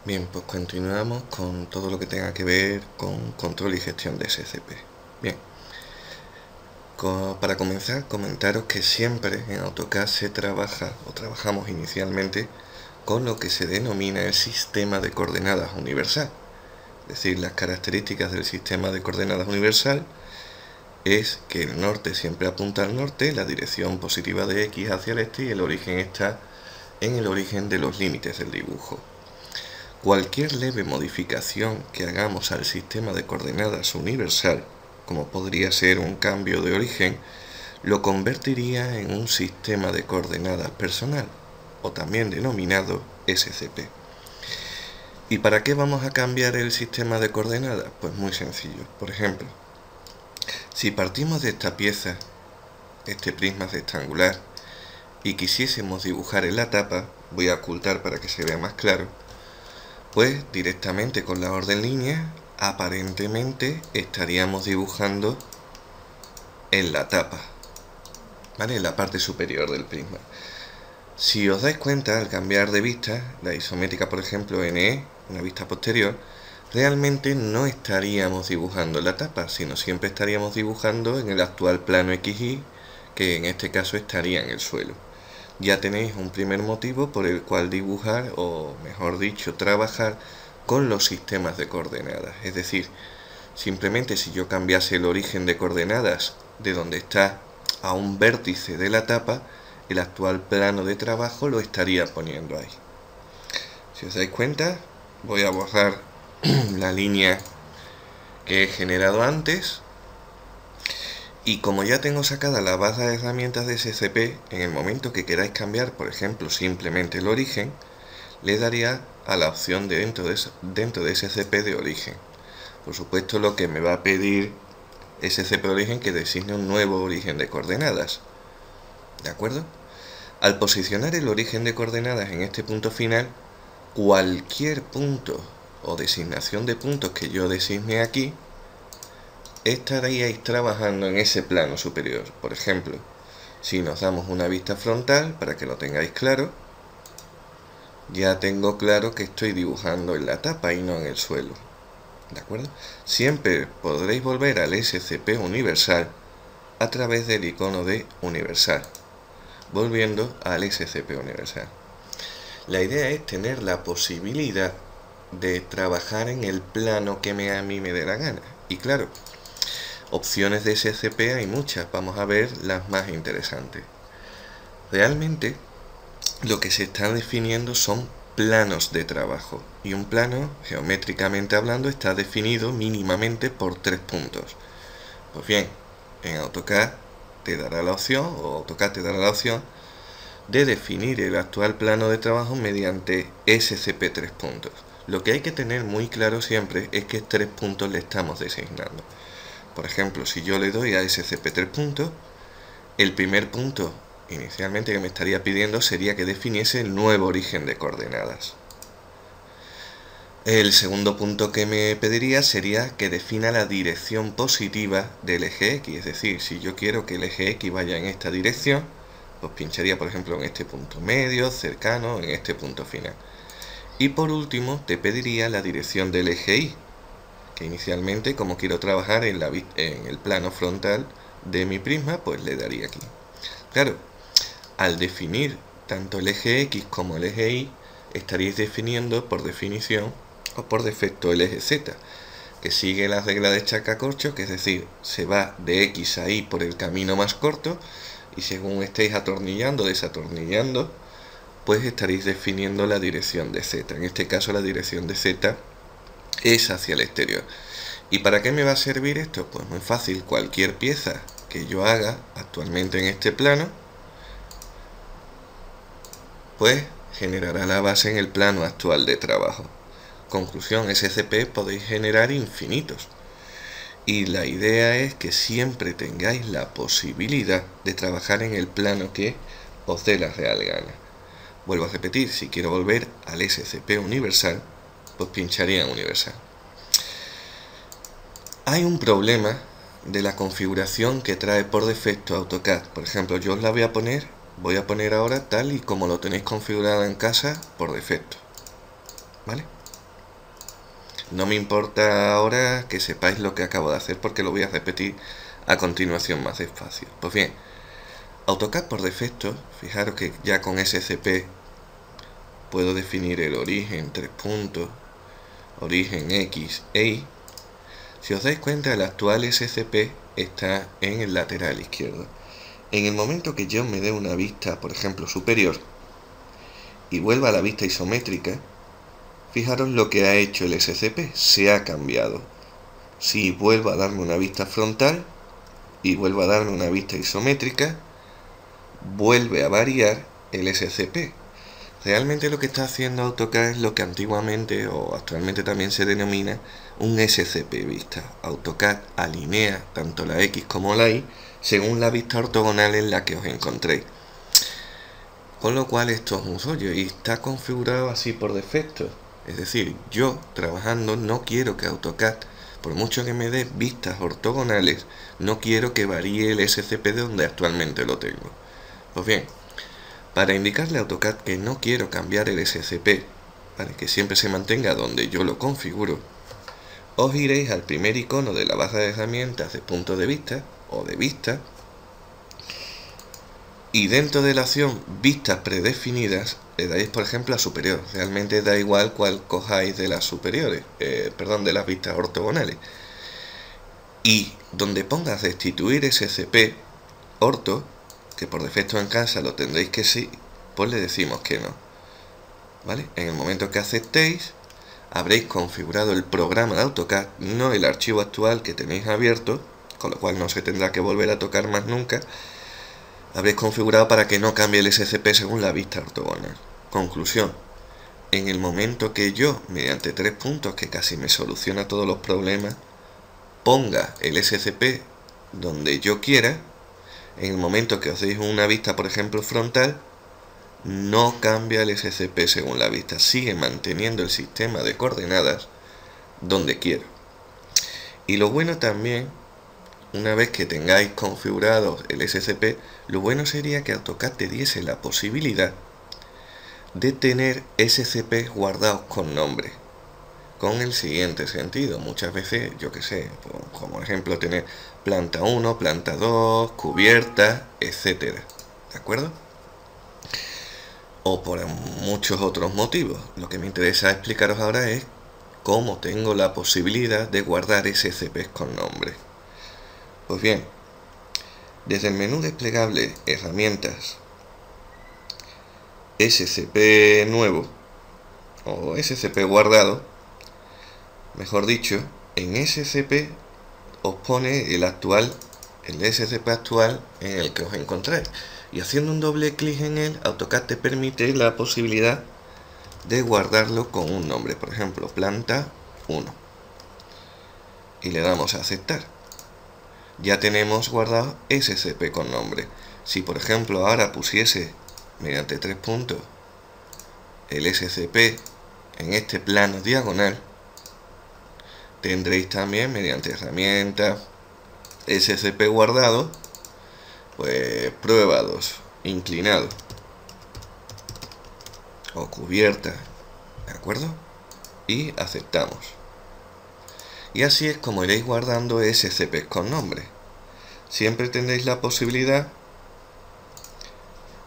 Bien, pues continuamos con todo lo que tenga que ver con control y gestión de SCP. Bien, para comenzar, comentaros que siempre en AutoCAD se trabaja o trabajamos inicialmente con lo que se denomina el sistema de coordenadas universal. Es decir, las características del sistema de coordenadas universal es que el norte siempre apunta al norte, la dirección positiva de X hacia el este y el origen está en el origen de los límites del dibujo. Cualquier leve modificación que hagamos al sistema de coordenadas universal, como podría ser un cambio de origen, lo convertiría en un sistema de coordenadas personal, o también denominado SCP. ¿Y para qué vamos a cambiar el sistema de coordenadas? Pues muy sencillo. Por ejemplo, si partimos de esta pieza, este prisma rectangular, y quisiésemos dibujar en la tapa, voy a ocultar para que se vea más claro, pues directamente con la orden línea aparentemente estaríamos dibujando en la tapa, ¿vale? En la parte superior del prisma. Si os dais cuenta, al cambiar de vista, la isométrica por ejemplo NE, una vista posterior, realmente no estaríamos dibujando en la tapa, sino siempre estaríamos dibujando en el actual plano XY, que en este caso estaría en el suelo. Ya tenéis un primer motivo por el cual dibujar, o mejor dicho, trabajar con los sistemas de coordenadas. Es decir, simplemente si yo cambiase el origen de coordenadas de donde está a un vértice de la tapa, el actual plano de trabajo lo estaría poniendo ahí. Si os dais cuenta, voy a borrar la línea que he generado antes. Y como ya tengo sacada la base de herramientas de SCP, en el momento que queráis cambiar, por ejemplo, simplemente el origen, le daría a la opción de dentro de SCP de origen. Por supuesto, lo que me va a pedir SCP origen que designe un nuevo origen de coordenadas. ¿De acuerdo? Al posicionar el origen de coordenadas en este punto final, cualquier punto o designación de puntos que yo designe aquí, estaríais trabajando en ese plano superior. Por ejemplo, si nos damos una vista frontal, para que lo tengáis claro, ya tengo claro que estoy dibujando en la tapa y no en el suelo. ¿De acuerdo? Siempre podréis volver al SCP universal a través del icono de universal, volviendo al SCP universal. La idea es tener la posibilidad de trabajar en el plano que a mí me dé la gana. Y claro, opciones de SCP hay muchas, vamos a ver las más interesantes. Realmente lo que se está definiendo son planos de trabajo, y un plano, geométricamente hablando, está definido mínimamente por 3 puntos. Pues bien, en AutoCAD te dará la opción, o AutoCAD te dará la opción de definir el actual plano de trabajo mediante SCP 3 puntos. Lo que hay que tener muy claro siempre es que 3 puntos le estamos designando. Por ejemplo, si yo le doy a SCP 3 puntos, el primer punto inicialmente que me estaría pidiendo sería que definiese el nuevo origen de coordenadas. El segundo punto que me pediría sería que defina la dirección positiva del eje X, es decir, si yo quiero que el eje X vaya en esta dirección, pues pincharía por ejemplo en este punto medio, cercano, en este punto final. Y por último te pediría la dirección del eje Y, que inicialmente, como quiero trabajar en el plano frontal de mi prisma, pues le daría aquí. Claro, al definir tanto el eje X como el eje Y, estaríais definiendo por definición o por defecto el eje Z, que sigue la regla de Chacacorcho, que es decir, se va de X a Y por el camino más corto, y según estéis atornillando o desatornillando, pues estaréis definiendo la dirección de Z. En este caso la dirección de Z es hacia el exterior. ¿Y para qué me va a servir esto? Pues muy fácil, cualquier pieza que yo haga actualmente en este plano, pues generará la base en el plano actual de trabajo. Conclusión, SCP podéis generar infinitos. Y la idea es que siempre tengáis la posibilidad de trabajar en el plano que os dé la real gana. Vuelvo a repetir, si quiero volver al SCP universal, pues pincharía en universal. Hay un problema de la configuración que trae por defecto AutoCAD. Por ejemplo, yo os la voy a poner ahora tal y como lo tenéis configurado en casa por defecto, ¿vale? No me importa ahora que sepáis lo que acabo de hacer porque lo voy a repetir a continuación más despacio. Pues bien, AutoCAD por defecto, fijaros que ya con SCP puedo definir el origen, 3 puntos, origen X e Y. Si os dais cuenta, el actual SCP está en el lateral izquierdo. En el momento que yo me dé una vista, por ejemplo, superior, y vuelva a la vista isométrica, fijaros lo que ha hecho el SCP, se ha cambiado. Si vuelvo a darme una vista frontal y vuelvo a darme una vista isométrica, vuelve a variar el SCP. Realmente lo que está haciendo AutoCAD es lo que antiguamente o actualmente también se denomina un SCP vista. AutoCAD alinea tanto la X como la Y según la vista ortogonal en la que os encontréis. Con lo cual esto es un rollo y está configurado así por defecto. Es decir, yo trabajando no quiero que AutoCAD, por mucho que me dé vistas ortogonales, no quiero que varíe el SCP de donde actualmente lo tengo. Pues bien, para indicarle a AutoCAD que no quiero cambiar el SCP, para que siempre se mantenga donde yo lo configuro, os iréis al primer icono de la barra de herramientas de punto de vista o de vista, y dentro de la opción vistas predefinidas le dais por ejemplo a superior. Realmente da igual cuál cojáis de las superiores, de las vistas ortogonales. Y donde ponga restituir SCP orto, que por defecto en casa lo tendréis que sí, pues le decimos que no. ¿Vale? En el momento que aceptéis, habréis configurado el programa de AutoCAD, no el archivo actual que tenéis abierto, con lo cual no se tendrá que volver a tocar más nunca. Habréis configurado para que no cambie el SCP según la vista ortogonal. Conclusión. En el momento que yo, mediante 3 puntos, que casi me soluciona todos los problemas, ponga el SCP donde yo quiera, en el momento que os deis una vista, por ejemplo, frontal, no cambia el SCP según la vista, sigue manteniendo el sistema de coordenadas donde quiero. Y lo bueno también, una vez que tengáis configurado el SCP, lo bueno sería que AutoCAD te diese la posibilidad de tener SCP guardados con nombre. Con el siguiente sentido, muchas veces, yo que sé, como ejemplo tener planta 1, planta 2, cubierta, etcétera. ¿De acuerdo? O por muchos otros motivos. Lo que me interesa explicaros ahora es cómo tengo la posibilidad de guardar SCPs con nombre. Pues bien, desde el menú desplegable herramientas SCP nuevo o SCP guardado, mejor dicho, en SCP os pone el SCP actual en el que os encontráis, y haciendo un doble clic en él, AutoCAD te permite la posibilidad de guardarlo con un nombre, por ejemplo, planta 1, y le damos a aceptar. Ya tenemos guardado SCP con nombre. Si por ejemplo ahora pusiese mediante 3 puntos el SCP en este plano diagonal, tendréis también mediante herramientas SCP guardado, pues prueba 2, inclinado o cubierta, ¿de acuerdo? Y aceptamos. Y así es como iréis guardando SCP con nombre. Siempre tendréis la posibilidad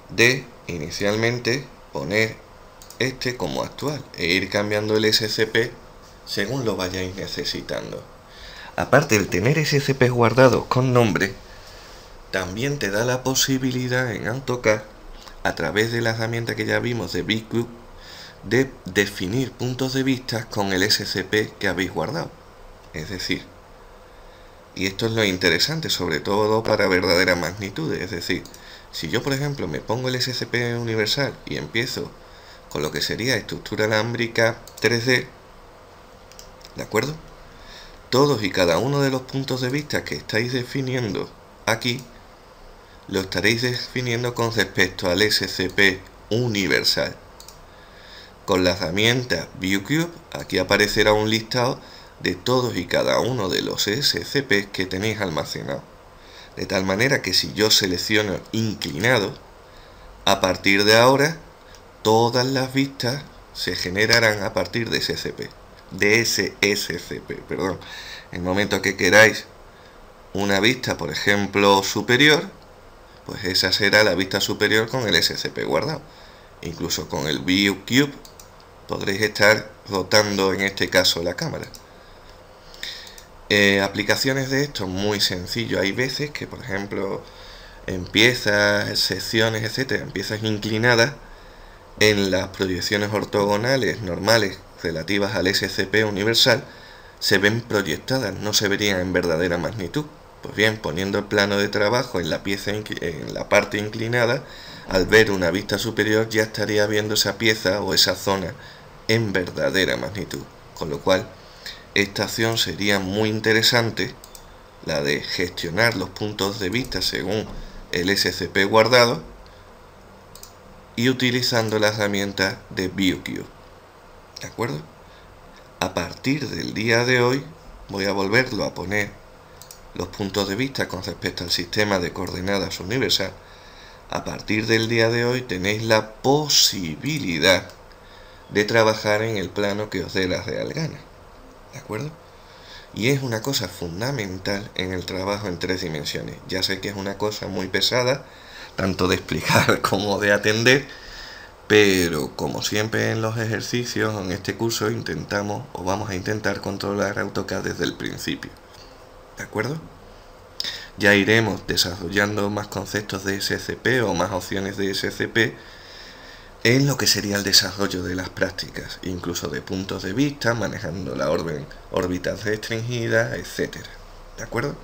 de inicialmente poner este como actual e ir cambiando el SCP según lo vayáis necesitando. Aparte de tener SCP guardados con nombre, también te da la posibilidad en AutoCAD, a través de la herramienta que ya vimos de VCube, de definir puntos de vista con el SCP que habéis guardado. Es decir, y esto es lo interesante, sobre todo para verdaderas magnitudes, es decir, si yo por ejemplo me pongo el SCP universal y empiezo con lo que sería estructura alámbrica 3D, ¿de acuerdo? Todos y cada uno de los puntos de vista que estáis definiendo aquí, lo estaréis definiendo con respecto al SCP universal. Con la herramienta ViewCube, aquí aparecerá un listado de todos y cada uno de los SCP que tenéis almacenados. De tal manera que si yo selecciono inclinado, a partir de ahora, todas las vistas se generarán a partir de SCP. de ese SCP, perdón. En el momento que queráis una vista, por ejemplo, superior, pues esa será la vista superior con el SCP guardado. Incluso con el View Cube podréis estar rotando, en este caso, la cámara. Aplicaciones de esto, muy sencillo. Hay veces que, por ejemplo, en piezas, secciones, etcétera, en piezas inclinadas, en las proyecciones ortogonales normales relativas al SCP universal, se ven proyectadas, no se verían en verdadera magnitud. Pues bien, poniendo el plano de trabajo en la pieza, en la parte inclinada, al ver una vista superior ya estaría viendo esa pieza o esa zona en verdadera magnitud. Con lo cual, esta acción sería muy interesante, la de gestionar los puntos de vista según el SCP guardado y utilizando la herramienta de ViewCube. ¿De acuerdo? A partir del día de hoy voy a volverlo a poner los puntos de vista con respecto al sistema de coordenadas universal. A partir del día de hoy tenéis la posibilidad de trabajar en el plano que os dé la real gana. ¿De acuerdo? Y es una cosa fundamental en el trabajo en 3 dimensiones. Ya sé que es una cosa muy pesada, tanto de explicar como de atender, pero como siempre en los ejercicios, en este curso intentamos o vamos a intentar controlar AutoCAD desde el principio. ¿De acuerdo? Ya iremos desarrollando más conceptos de SCP o más opciones de SCP en lo que sería el desarrollo de las prácticas, incluso de puntos de vista, manejando la órbitas restringidas, etc. ¿De acuerdo?